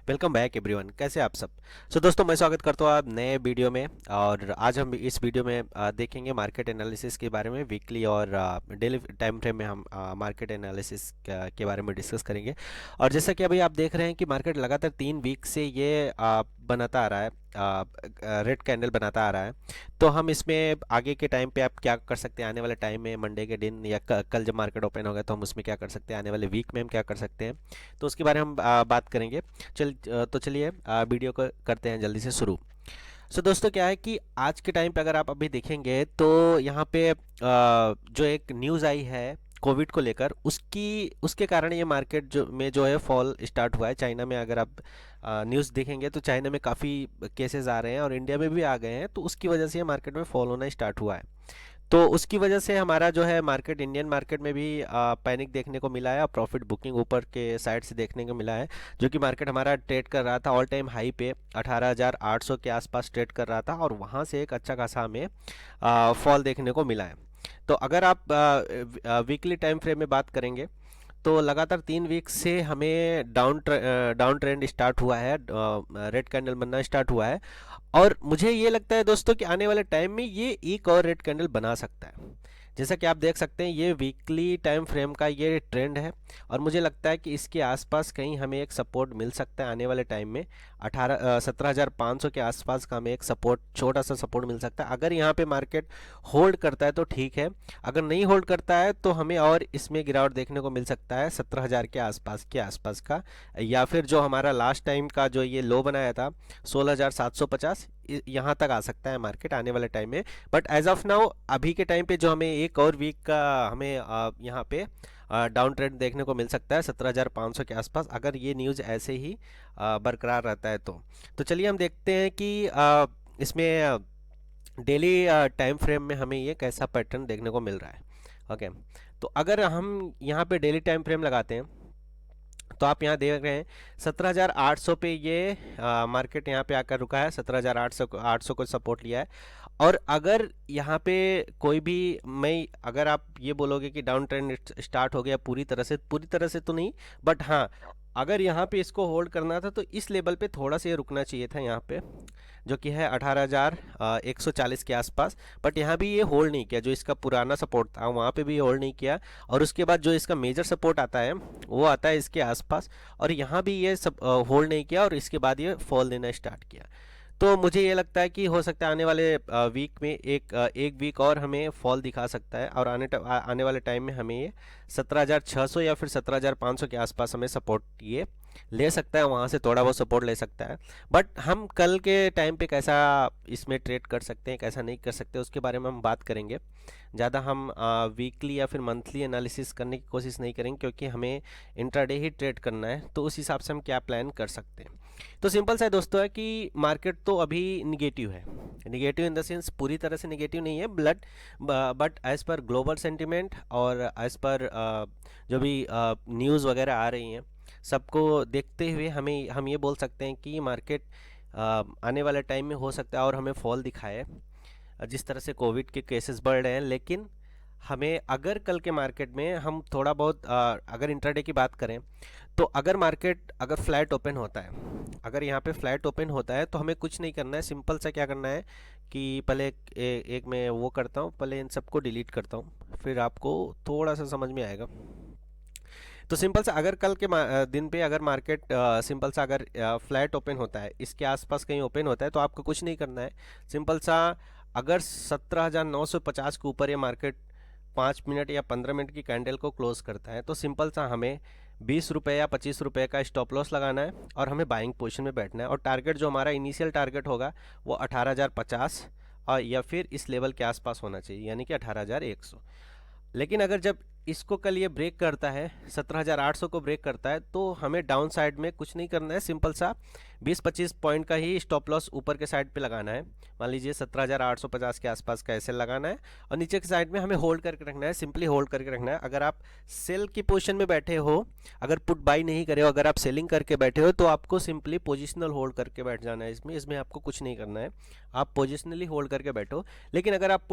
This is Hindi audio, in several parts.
Welcome back everyone. कैसे आप सब। दोस्तों, मैं स्वागत करता हूँ आप नए वीडियो में। और आज हम इस वीडियो में देखेंगे मार्केट एनालिसिस के बारे में। वीकली और डेली टाइम फ्रेम में हम मार्केट एनालिसिस के बारे में डिस्कस करेंगे। और जैसा कि अभी आप देख रहे हैं कि मार्केट लगातार 3 वीक से ये बनाता आ रहा है, रेड कैंडल बनाता आ रहा है। तो हम इसमें आगे के टाइम पे आप क्या कर सकते हैं, आने वाले टाइम में मंडे के दिन या कल जब मार्केट ओपन होगा तो हम उसमें क्या कर सकते हैं, आने वाले वीक में हम क्या कर सकते हैं, तो उसके बारे में हम बात करेंगे। तो चलिए वीडियो को करते हैं जल्दी से शुरू। दोस्तों, क्या है कि आज के टाइम पे अगर आप अभी देखेंगे तो यहाँ पे जो एक न्यूज़ आई है कोविड को लेकर, उसकी उसके कारण ये मार्केट जो है फॉल स्टार्ट हुआ है। चाइना में अगर आप न्यूज़ देखेंगे तो चाइना में काफ़ी केसेस आ रहे हैं और इंडिया में भी आ गए हैं, तो उसकी वजह से ये मार्केट में फॉल होना स्टार्ट हुआ है। तो उसकी वजह से हमारा जो है मार्केट, इंडियन मार्केट में भी पैनिक देखने को मिला है और प्रॉफिट बुकिंग ऊपर के साइड से देखने को मिला है। जो कि मार्केट हमारा ट्रेड कर रहा था ऑल टाइम हाई पे 18,800 के आसपास ट्रेड कर रहा था और वहाँ से एक अच्छा खासा हमें फॉल देखने को मिला है। तो अगर आप वीकली टाइम फ्रेम में बात करेंगे तो लगातार 3 वीक से हमें डाउन ट्रेंड स्टार्ट हुआ है, रेड कैंडल बनना स्टार्ट हुआ है। और मुझे ये लगता है दोस्तों कि आने वाले टाइम में ये एक और रेड कैंडल बना सकता है। जैसा कि आप देख सकते हैं ये वीकली टाइम फ्रेम का ये ट्रेंड है और मुझे लगता है कि इसके आसपास कहीं हमें एक सपोर्ट मिल सकता है आने वाले टाइम में। 17,500 के आसपास का हमें एक सपोर्ट, छोटा सा सपोर्ट मिल सकता है। अगर यहाँ पे मार्केट होल्ड करता है तो ठीक है, अगर नहीं होल्ड करता है तो हमें और इसमें गिरावट देखने को मिल सकता है 17,000 के आसपास का, या फिर जो हमारा लास्ट टाइम का जो ये लो बनाया था 16,750, यहाँ तक आ सकता है मार्केट आने वाले टाइम में। बट एज ऑफ नाउ अभी के टाइम पे जो हमें एक और वीक का हमें यहाँ पे डाउन ट्रेंड देखने को मिल सकता है 17,500 के आसपास, अगर ये न्यूज़ ऐसे ही बरकरार रहता है तो चलिए हम देखते हैं कि इसमें डेली टाइम फ्रेम में हमें ये कैसा पैटर्न देखने को मिल रहा है। ओके, तो अगर हम यहाँ पे डेली टाइम फ्रेम लगाते हैं तो आप यहाँ देख रहे हैं 17,800 पे ये मार्केट यहाँ पे आकर रुका है। 17,800 को सपोर्ट लिया है। और अगर यहाँ पे कोई भी, मैं अगर आप ये बोलोगे कि डाउन ट्रेंड स्टार्ट हो गया पूरी तरह से तो नहीं, बट हाँ, अगर यहाँ पे इसको होल्ड करना था तो इस लेवल पे थोड़ा सा ये रुकना चाहिए था यहाँ पे, जो कि है 18,140 के आसपास। बट यहाँ भी ये होल्ड नहीं किया, जो इसका पुराना सपोर्ट था वहाँ पे भी ये होल्ड नहीं किया। और उसके बाद जो इसका मेजर सपोर्ट आता है वो आता है इसके आसपास, और यहाँ भी ये सब होल्ड नहीं किया और इसके बाद ये फॉल देना स्टार्ट किया। तो मुझे ये लगता है कि हो सकता है आने वाले वीक में एक वीक और हमें फॉल दिखा सकता है और आने वाले टाइम में हमें ये 17,600 या फिर 17,500 के आसपास हमें सपोर्ट ये ले सकता है, वहाँ से थोड़ा बहुत सपोर्ट ले सकता है। बट हम कल के टाइम पे कैसा इसमें ट्रेड कर सकते हैं, कैसा नहीं कर सकते, उसके बारे में हम बात करेंगे। ज़्यादा हम वीकली या फिर मंथली एनालिसिस करने की कोशिश नहीं करेंगे, क्योंकि हमें इंट्राडे ही ट्रेड करना है। तो उस हिसाब से हम क्या प्लान कर सकते हैं। तो सिंपल सा दोस्तों है कि मार्केट तो अभी निगेटिव है। निगेटिव इन द सेंस पूरी तरह से निगेटिव नहीं है, but as per global sentiment और एज़ पर जो भी न्यूज़ वगैरह आ रही हैं, सबको देखते हुए हम ये बोल सकते हैं कि मार्केट आने वाले टाइम में हो सकता है और हमें फॉल दिखाए। जिस तरह से कोविड के केसेस बढ़ रहे हैं, लेकिन हमें अगर कल के मार्केट में हम थोड़ा बहुत अगर इंट्राडे की बात करें तो अगर मार्केट अगर फ्लैट ओपन होता है, अगर यहाँ पे फ्लैट ओपन होता है तो हमें कुछ नहीं करना है। सिंपल सा क्या करना है कि पहले एक मैं वो करता हूँ, पहले इन सबको डिलीट करता हूँ, फिर आपको थोड़ा सा समझ में आएगा। तो सिंपल सा अगर कल के दिन पे अगर मार्केट सिंपल सा अगर फ्लैट ओपन होता है, इसके आसपास कहीं ओपन होता है, तो आपको कुछ नहीं करना है। सिंपल सा अगर 17,950 के ऊपर ये मार्केट 5 मिनट या 15 मिनट की कैंडल को क्लोज करता है, तो सिंपल सा हमें 20 रुपये या 25 रुपये का स्टॉप लॉस लगाना है और हमें बाइंग पोजीशन में बैठना है। और टारगेट जो हमारा इनिशियल टारगेट होगा वो 18,050 और या फिर इस लेवल के आसपास होना चाहिए, यानी कि 18,100। लेकिन अगर जब इसको कल ये ब्रेक करता है, 17,800 को ब्रेक करता है, तो हमें डाउन साइड में कुछ नहीं करना है। सिंपल सा 20-25 पॉइंट का ही स्टॉप लॉस ऊपर के साइड पे लगाना है। मान लीजिए 17,850 के आसपास का एसएल लगाना है और नीचे के साइड में हमें होल्ड करके रखना है, सिंपली होल्ड करके रखना है। अगर आप सेल की पोजीशन में बैठे हो, अगर पुट बाई नहीं करे हो, अगर आप सेलिंग करके बैठे हो, तो आपको सिंपली पोजिशनल होल्ड करके बैठ जाना है। इसमें आपको कुछ नहीं करना है, आप पोजिशनली होल्ड करके बैठो। लेकिन अगर आप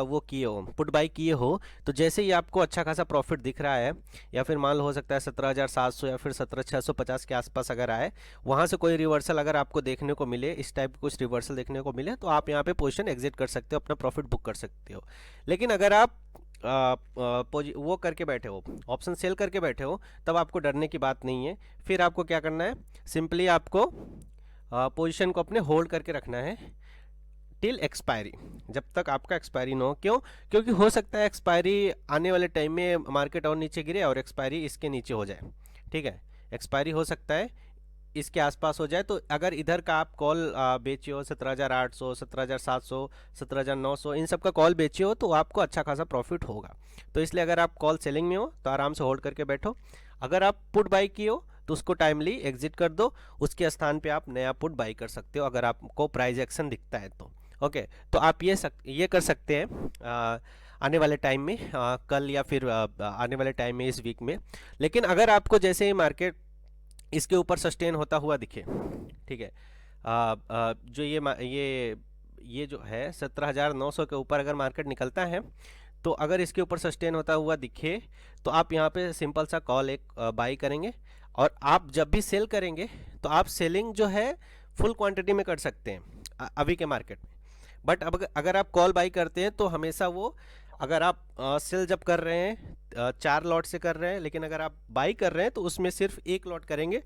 वो किए हो, पुट बाई किए हो, तो जैसे ही आपको अच्छा खासा प्रॉफिट दिख रहा है, या फिर मान लो हो सकता है 17,700 या फिर 17,650 के आसपास अगर आए, वहाँ से कोई रिवर्सल अगर आपको देखने को मिले, इस टाइप कुछ रिवर्सल देखने को मिले, तो आप यहाँ पे पोजीशन एग्जिट कर सकते हो, अपना प्रॉफिट बुक कर सकते हो। लेकिन अगर आप वो करके बैठे हो, ऑप्शन सेल करके बैठे हो, तब आपको डरने की बात नहीं है। फिर आपको क्या करना है, सिंपली आपको पोजीशन को अपने होल्ड करके रखना है टिल एक्सपायरी, जब तक आपका एक्सपायरी ना हो। क्यों? क्योंकि हो सकता है एक्सपायरी आने वाले टाइम में मार्केट और नीचे गिरे और एक्सपायरी इसके नीचे हो जाए। ठीक है, एक्सपायरी हो सकता है इसके आसपास हो जाए। तो अगर इधर का आप कॉल बेचे हो 17,800, 17,700, 17,900, इन सब का कॉल बेचे हो, तो आपको अच्छा खासा प्रॉफिट होगा। तो इसलिए अगर आप कॉल सेलिंग में हो तो आराम से होल्ड करके बैठो। अगर आप पुट बाई किए हो तो उसको टाइमली एग्जिट कर दो, उसके स्थान पे आप नया पुट बाई कर सकते हो अगर आपको प्राइस एक्शन दिखता है तो। ओके, तो आप ये कर सकते हैं आने वाले टाइम में, कल या फिर आने वाले टाइम में, इस वीक में। लेकिन अगर आपको जैसे ही मार्केट इसके ऊपर सस्टेन होता हुआ दिखे, ठीक है, जो ये जो है 17,900 के ऊपर अगर मार्केट निकलता है, तो अगर इसके ऊपर सस्टेन होता हुआ दिखे, तो आप यहाँ पे सिंपल सा कॉल एक बाई करेंगे। और आप जब भी सेल करेंगे तो आप सेलिंग जो है फुल क्वांटिटी में कर सकते हैं अभी के मार्केट में। बट अब अगर आप कॉल बाई करते हैं तो हमेशा वो, अगर आप सेल जब कर रहे हैं 4 लॉट से कर रहे हैं, लेकिन अगर आप बाई कर रहे हैं तो उसमें सिर्फ 1 लॉट करेंगे,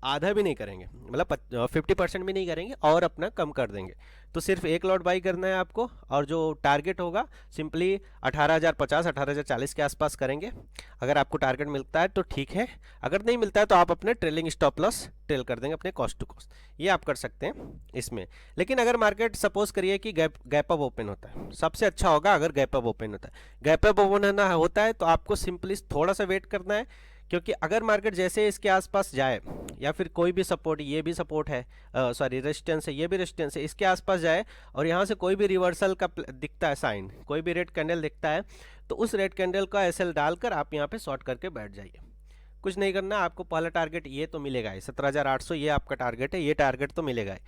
आधा भी नहीं करेंगे, मतलब 50% भी नहीं करेंगे और अपना कम कर देंगे। तो सिर्फ 1 लॉट बाई करना है आपको, और जो टारगेट होगा सिंपली 18,050, 18,040 के आसपास करेंगे। अगर आपको टारगेट मिलता है तो ठीक है, अगर नहीं मिलता है तो आप अपने ट्रेलिंग स्टॉप लॉस ट्रेल कर देंगे अपने कॉस्ट टू कॉस्ट, ये आप कर सकते हैं इसमें। लेकिन अगर मार्केट सपोज करिए कि गैप अप ओपन होता है, सबसे अच्छा होगा अगर गैप अप ओपन होता है। गैप अप ओपन होता है तो आपको सिंपली थोड़ा सा वेट करना है, क्योंकि अगर मार्केट जैसे इसके आसपास जाए, या फिर कोई भी सपोर्ट, ये भी सपोर्ट है, सॉरी रेजिस्टेंस है, ये भी रेजिस्टेंस है, इसके आसपास जाए और यहाँ से कोई भी रिवर्सल का दिखता है साइन, कोई भी रेड कैंडल दिखता है, तो उस रेड कैंडल का एसएल डालकर आप यहाँ पे शॉर्ट करके बैठ जाइए। कुछ नहीं करना, आपको पहला टारगेट ये तो मिलेगा ही, 17,800 ये आपका टारगेट है, ये टारगेट तो मिलेगा ही।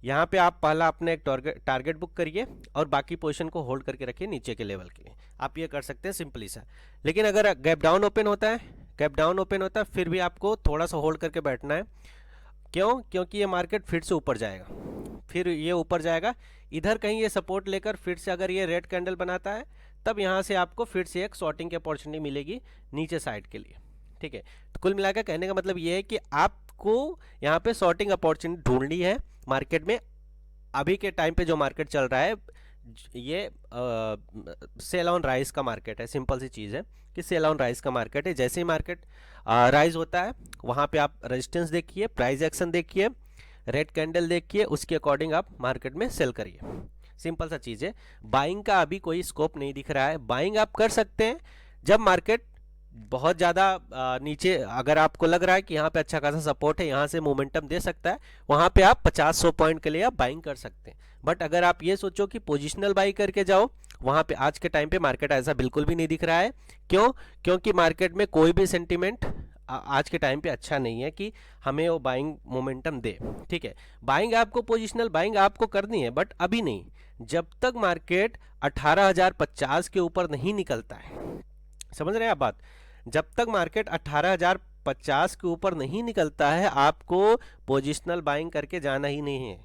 यहाँ पे आप पहला अपने एक टारगेट बुक करिए और बाकी पोजीशन को होल्ड करके रखिए नीचे के लेवल के लिए, आप ये कर सकते हैं सिंपली सा। लेकिन अगर गैप डाउन ओपन होता है, फिर भी आपको थोड़ा सा होल्ड करके बैठना है। क्यों? क्योंकि ये मार्केट फिर से ऊपर जाएगा, फिर ये ऊपर जाएगा, इधर कहीं ये सपोर्ट लेकर फिर से अगर ये रेड कैंडल बनाता है, तब यहाँ से आपको फिर से एक शॉर्टिंग की अपॉर्चुनिटी मिलेगी नीचे साइड के लिए। ठीक है, तो कुल मिलाकर कहने का मतलब ये है कि आपको यहाँ पे शॉर्टिंग अपॉर्चुनिटी ढूंढनी है मार्केट में। अभी के टाइम पे जो मार्केट चल रहा है, ये सेल ऑन राइज का मार्केट है, सिंपल सी चीज़ है कि सेल ऑन राइज का मार्केट है। जैसे ही मार्केट राइज होता है, वहाँ पे आप रेजिस्टेंस देखिए, प्राइस एक्शन देखिए, रेड कैंडल देखिए, उसके अकॉर्डिंग आप मार्केट में सेल करिए। सिंपल सा चीज़ है, बाइंग का अभी कोई स्कोप नहीं दिख रहा है। बाइंग आप कर सकते हैं जब मार्केट बहुत ज़्यादा नीचे, अगर आपको लग रहा है कि यहाँ पे अच्छा खासा सपोर्ट है, यहाँ से मोमेंटम दे सकता है, वहाँ पे आप 50-100 पॉइंट के लिए आप बाइंग कर सकते हैं। बट अगर आप ये सोचो कि पोजिशनल बाई करके जाओ, वहाँ पे आज के टाइम पे मार्केट ऐसा बिल्कुल भी नहीं दिख रहा है। क्यों? क्योंकि मार्केट में कोई भी सेंटीमेंट आज के टाइम पे अच्छा नहीं है कि हमें वो बाइंग मोमेंटम दे। ठीक है, बाइंग आपको, पोजिशनल बाइंग आपको करनी है, बट अभी नहीं, जब तक मार्केट 18,050 के ऊपर नहीं निकलता है। समझ रहे हैं आप बात? जब तक मार्केट 18,050 के ऊपर नहीं निकलता है, आपको पोजिशनल बाइंग करके जाना ही नहीं है।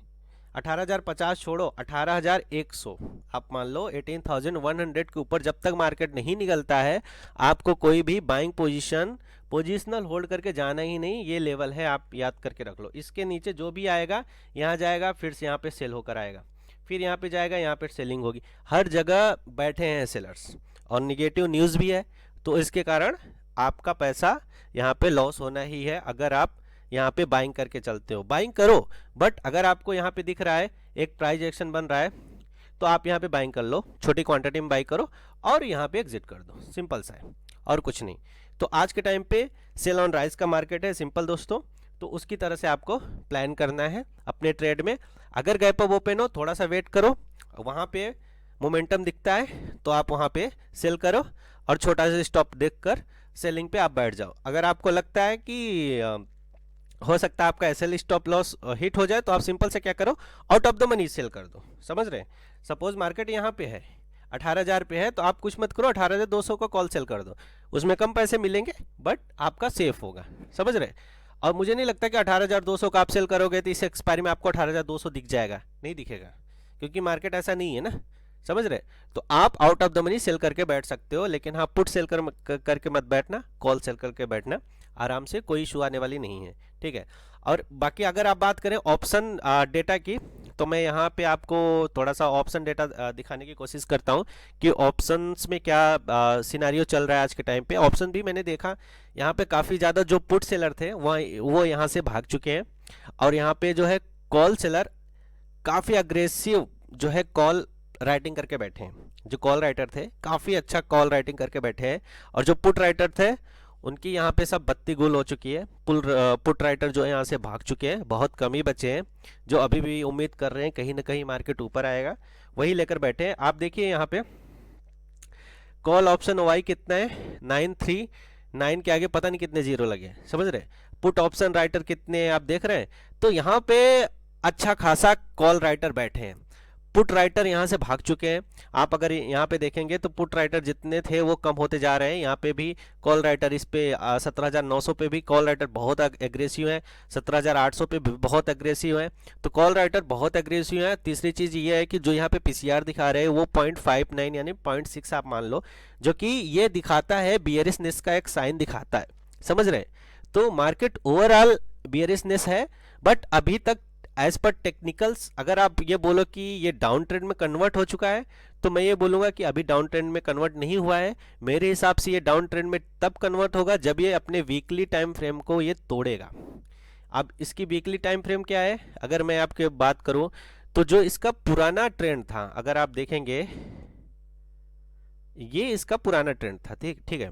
18,050 छोड़ो, 18,100 आप मान लो, 18,100 के ऊपर जब तक मार्केट नहीं निकलता है, आपको कोई भी बाइंग पोजिशनल होल्ड करके जाना ही नहीं। ये लेवल है, आप याद करके रख लो। इसके नीचे जो भी आएगा, यहाँ जाएगा, फिर से यहाँ पे सेल होकर आएगा, फिर यहाँ पे जाएगा, यहाँ पे सेलिंग होगी। हर जगह बैठे हैं सेलर्स और निगेटिव न्यूज़ भी है, तो इसके कारण आपका पैसा यहाँ पे लॉस होना ही है अगर आप यहाँ पे बाइंग करके चलते हो। बाइंग करो, बट अगर आपको यहाँ पे दिख रहा है एक प्राइस एक्शन बन रहा है, तो आप यहाँ पे बाइंग कर लो, छोटी क्वांटिटी में बाई करो और यहाँ पे एग्जिट कर दो। सिंपल सा है और कुछ नहीं। तो आज के टाइम पे सेल ऑन राइज का मार्केट है, सिंपल दोस्तों। तो उसकी तरह से आपको प्लान करना है अपने ट्रेड में। अगर गैप अप ओपन हो, थोड़ा सा वेट करो, वहाँ पे मोमेंटम दिखता है तो आप वहाँ पे सेल करो और छोटा सा स्टॉप देखकर सेलिंग पे आप बैठ जाओ। अगर आपको लगता है कि हो सकता है आपका एसएल स्टॉप लॉस हिट हो जाए, तो आप सिंपल से क्या करो, out of the money sell कर दो। समझ रहे हैं? सपोज मार्केट यहाँ पे है 18,000 पे है, तो आप कुछ मत करो, 18,200 का कॉल सेल कर दो। उसमें कम पैसे मिलेंगे बट आपका सेफ होगा। समझ रहे हैं? और मुझे नहीं लगता कि 18,200 का आप सेल करोगे तो इस एक्सपायरी में आपको 18,200 दिख जाएगा, नहीं दिखेगा, क्योंकि मार्केट ऐसा नहीं है ना। समझ रहे? तो आप out of the money sell करके बैठ सकते हो, लेकिन हाँ, पुट सेल करके मत बैठना, कॉल सेल करके बैठना आराम से, कोई इशू आने वाली नहीं है। ठीक है? और बाकी अगर आप बात करें ऑप्शन डेटा की, तो मैं यहाँ पे आपको थोड़ा सा ऑप्शन डेटा दिखाने की कोशिश करता हूँ कि ऑप्शंस में क्या सिनारियो चल रहा है आज के टाइम पे। ऑप्शन भी मैंने देखा यहाँ पे काफ़ी ज़्यादा जो पुट सेलर थे वो यहाँ से भाग चुके हैं, और यहाँ पे जो है कॉल सेलर काफ़ी अग्रेसिव जो है कॉल राइटिंग करके बैठे हैं। जो कॉल राइटर थे काफ़ी अच्छा कॉल राइटिंग करके बैठे हैं, और जो पुट राइटर थे उनकी यहाँ पे सब बत्ती गुल हो चुकी है। पुट राइटर जो है यहाँ से भाग चुके हैं, बहुत कम ही बचे हैं जो अभी भी उम्मीद कर रहे हैं कहीं ना कहीं मार्केट ऊपर आएगा, वही लेकर बैठे हैं। आप देखिए यहाँ पे कॉल ऑप्शन ओवाई कितना है, 939 के आगे पता नहीं कितने जीरो लगे हैं। समझ रहे? पुट ऑप्शन राइटर कितने आप देख रहे हैं, तो यहाँ पे अच्छा खासा कॉल राइटर बैठे हैं। पुट राइटर यहाँ से भाग चुके हैं। आप अगर यहाँ पे देखेंगे तो पुट राइटर जितने थे वो कम होते जा रहे हैं। यहाँ पे भी कॉल राइटर इस पे 17,900 पे भी कॉल राइटर बहुत एग्रेसिव है, 17,800 पे भी बहुत एग्रेसिव है। तो कॉल राइटर बहुत एग्रेसिव है। तीसरी चीज़ ये है कि जो यहाँ पे पीसीआर दिखा रहे हैं वो 0.59 यानी 0.6 आप मान लो, जो कि ये दिखाता है बियरिशनेस का एक साइन दिखाता है। समझ रहे हैं? तो मार्केट ओवरऑल बियरिशनेस है, बट अभी तक एज पर टेक्निकल्स अगर आप ये बोलो कि ये डाउन ट्रेंड में कन्वर्ट हो चुका है, तो मैं ये बोलूँगा कि अभी डाउन ट्रेंड में कन्वर्ट नहीं हुआ है। मेरे हिसाब से ये डाउन ट्रेंड में तब कन्वर्ट होगा जब ये अपने वीकली टाइम फ्रेम को ये तोड़ेगा। अब इसकी वीकली टाइम फ्रेम क्या है, अगर मैं आपके बात करूं तो जो इसका पुराना ट्रेंड था, अगर आप देखेंगे ये इसका पुराना ट्रेंड था। ठीक ठीक है?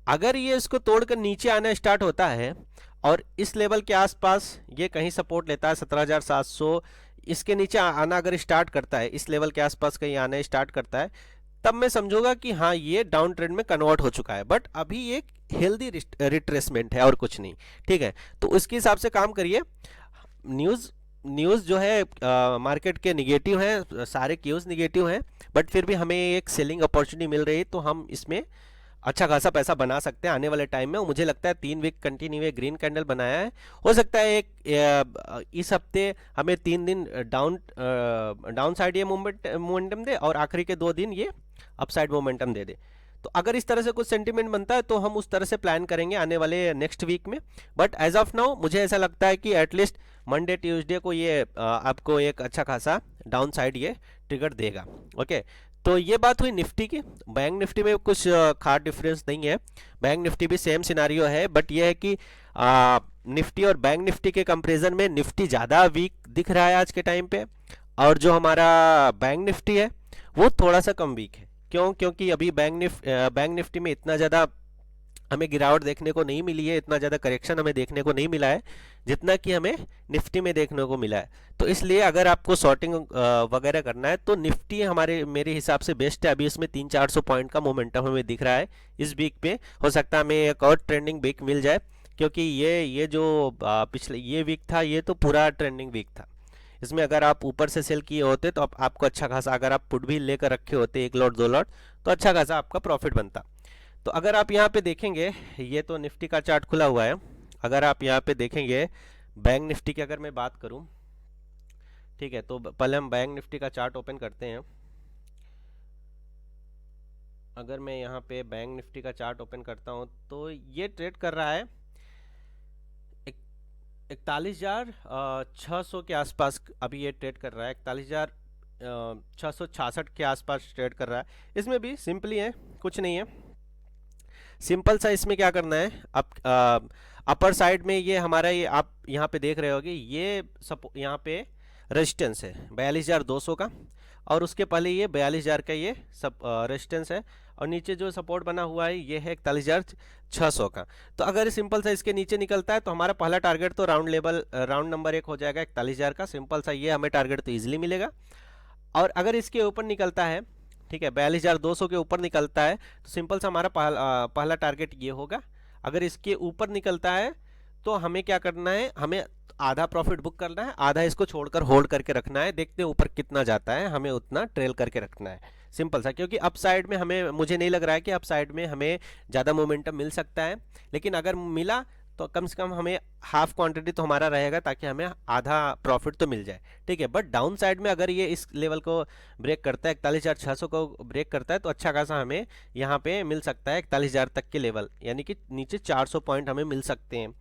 अगर ये इसको तोड़कर नीचे आना स्टार्ट होता है और इस लेवल के आसपास ये कहीं सपोर्ट लेता है 17,700, इसके नीचे आना अगर स्टार्ट करता है, इस लेवल के आसपास कहीं आना स्टार्ट करता है, तब मैं समझूंगा कि हाँ ये डाउन ट्रेंड में कन्वर्ट हो चुका है। बट अभी एक हेल्दी रिट्रेसमेंट है और कुछ नहीं। ठीक है? तो उसके हिसाब से काम करिए। न्यूज़ जो है मार्केट के निगेटिव हैं, सारे क्यूज निगेटिव हैं, बट फिर भी हमें एक सेलिंग अपॉर्चुनिटी मिल रही है, तो हम इसमें अच्छा खासा पैसा बना सकते हैं आने वाले टाइम में। मुझे लगता है 3 वीक कंटिन्यू ग्रीन कैंडल बनाया है, हो सकता है इस हफ्ते हमें 3 दिन डाउन साइड ये मोमेंटम दे और आखिरी के 2 दिन ये अपसाइड मोमेंटम दे दे। तो अगर इस तरह से कुछ सेंटीमेंट बनता है तो हम उस तरह से प्लान करेंगे आने वाले नेक्स्ट वीक में। बट एज ऑफ नाउ मुझे ऐसा लगता है कि एटलीस्ट मंडे ट्यूसडे को ये आपको एक अच्छा खासा डाउन साइड ये ट्रिगर देगा। ओके, तो ये बात हुई निफ्टी की। बैंक निफ्टी में कुछ खास डिफरेंस नहीं है, बैंक निफ्टी भी सेम सिनारियो है, बट ये है कि निफ्टी और बैंक निफ्टी के कंपैरिजन में निफ्टी ज़्यादा वीक दिख रहा है आज के टाइम पे, और जो हमारा बैंक निफ्टी है वो थोड़ा सा कम वीक है। क्यों? क्योंकि अभी बैंक निफ्टी में इतना ज़्यादा हमें गिरावट देखने को नहीं मिली है, इतना ज़्यादा करेक्शन हमें देखने को नहीं मिला है जितना कि हमें निफ्टी में देखने को मिला है। तो इसलिए अगर आपको शॉर्टिंग वगैरह करना है तो निफ्टी मेरे हिसाब से बेस्ट है। अभी इसमें 300-400 पॉइंट का मोमेंटम हमें दिख रहा है इस वीक पे। हो सकता है हमें एक और ट्रेंडिंग वीक मिल जाए, क्योंकि ये जो पिछले ये वीक था ये तो पूरा ट्रेंडिंग वीक था। इसमें अगर आप ऊपर से सेल किए होते तो आपको अच्छा खासा, अगर आप पुट भी लेकर रखे होते 1 लॉट 2 लॉट, तो अच्छा खासा आपका प्रॉफिट बनता। तो अगर आप यहाँ पे देखेंगे, ये तो निफ्टी का चार्ट खुला हुआ है, अगर आप यहाँ पे देखेंगे बैंक निफ्टी की अगर मैं बात करूँ, ठीक है, तो पहले हम बैंक निफ्टी का चार्ट ओपन करते हैं। अगर मैं यहाँ पे बैंक निफ्टी का चार्ट ओपन करता हूँ तो ये ट्रेड कर रहा है 41,600 के आसपास। अभी ये ट्रेड कर रहा है 41,666 के आसपास ट्रेड कर रहा है। इसमें भी सिंपली है, कुछ नहीं है, सिंपल सा इसमें क्या करना है, आप अपर साइड में ये हमारा ये आप यहाँ पे देख रहे होगे, ये यहाँ पे रेजिस्टेंस है 42,200 का, और उसके पहले ये 42,000 का ये सब रेजिस्टेंस है, और नीचे जो सपोर्ट बना हुआ है ये है 41,600 का। तो अगर सिंपल सा इसके नीचे निकलता है तो हमारा पहला टारगेट तो राउंड नंबर 1 हो जाएगा 41,000 का। सिंपल सा ये हमें टारगेट तो ईजिली मिलेगा। और अगर इसके ऊपर निकलता है, ठीक है, 42,200 के ऊपर निकलता है तो सिंपल सा हमारा पहला टारगेट ये होगा। अगर इसके ऊपर निकलता है तो हमें क्या करना है, हमें आधा प्रॉफिट बुक करना है, आधा इसको छोड़कर होल्ड करके रखना है। देखते हैं ऊपर कितना जाता है, हमें उतना ट्रेल करके रखना है। सिंपल सा, क्योंकि अप साइड में हमें, मुझे नहीं लग रहा है कि अप साइड में हमें ज़्यादा मोमेंटम मिल सकता है, लेकिन अगर मिला तो कम से कम हमें हाफ क्वांटिटी तो हमारा रहेगा ताकि हमें आधा प्रॉफिट तो मिल जाए, ठीक है। बट डाउन साइड में अगर ये इस लेवल को ब्रेक करता है, 41,600 को ब्रेक करता है, तो अच्छा खासा हमें यहाँ पे मिल सकता है 41,000 तक के लेवल, यानी कि नीचे 400 पॉइंट हमें मिल सकते हैं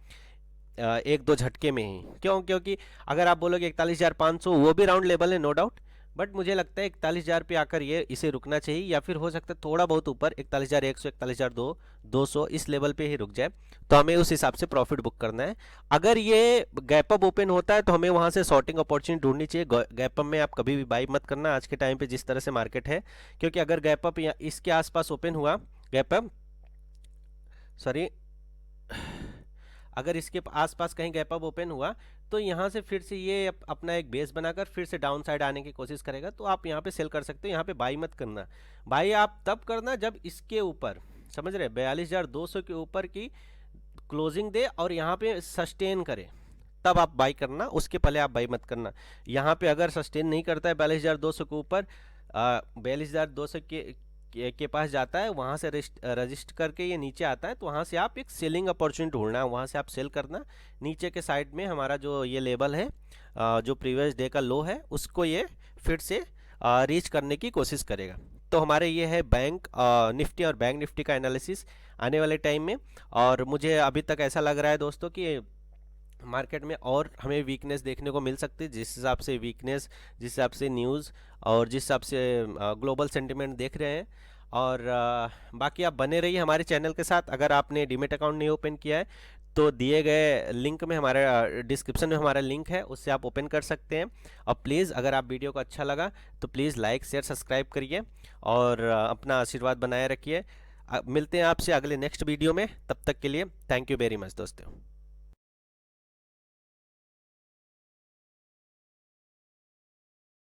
एक दो झटके में ही। क्यों? क्योंकि अगर आप बोलोगे 41,500 वो भी राउंड लेवल है, नो डाउट, बट मुझे लगता है 41,000 पे आकर ये इसे रुकना चाहिए, या फिर हो सकता है थोड़ा बहुत ऊपर 41,100 41,200 इस लेवल पे ही रुक जाए, तो हमें उस हिसाब से प्रॉफिट बुक करना है। अगर ये गैप अप ओपन होता है तो हमें वहाँ से शॉर्टिंग अपॉर्चुनिटी ढूंढनी चाहिए। गैप अप में आप कभी भी बाई मत करना आज के टाइम पे जिस तरह से मार्केट है, क्योंकि अगर गैप अप या इसके आसपास ओपन हुआ, गैप अप, सॉरी, अगर इसके आसपास कहीं गैप अप ओपन हुआ तो यहाँ से फिर से ये अपना एक बेस बनाकर फिर से डाउन साइड आने की कोशिश करेगा, तो आप यहाँ पे सेल कर सकते हो। यहाँ पे बाई मत करना, बाई आप तब करना जब इसके ऊपर, समझ रहे, 42,200 के ऊपर की क्लोजिंग दे और यहाँ पे सस्टेन करे, तब आप बाई करना, उसके पहले आप बाई मत करना। यहाँ पे अगर सस्टेन नहीं करता है 42,200 के ऊपर, 42,200 के पास जाता है, वहाँ से रजिस्ट करके ये नीचे आता है, तो वहाँ से आप एक सेलिंग अपॉर्चुनिटी ढूंढना है, वहाँ से आप सेल करना। नीचे के साइड में हमारा जो ये लेवल है, जो प्रीवियस डे का लो है, उसको ये फिर से रीच करने की कोशिश करेगा। तो हमारे ये है बैंक निफ्टी और बैंक निफ्टी का एनालिसिस आने वाले टाइम में। और मुझे अभी तक ऐसा लग रहा है दोस्तों कि मार्केट में और हमें वीकनेस देखने को मिल सकती है, जिस हिसाब से वीकनेस, जिस हिसाब से न्यूज़ और जिस हिसाब से ग्लोबल सेंटिमेंट देख रहे हैं। और बाकी आप बने रहिए हमारे चैनल के साथ। अगर आपने डीमेट अकाउंट नहीं ओपन किया है तो दिए गए लिंक में, हमारा डिस्क्रिप्शन में हमारा लिंक है, उससे आप ओपन कर सकते हैं। और प्लीज़ अगर आप वीडियो को अच्छा लगा तो प्लीज़ लाइक शेयर सब्सक्राइब करिए और अपना आशीर्वाद बनाए रखिए। मिलते हैं आपसे अगले नेक्स्ट वीडियो में, तब तक के लिए थैंक यू वेरी मच दोस्तों।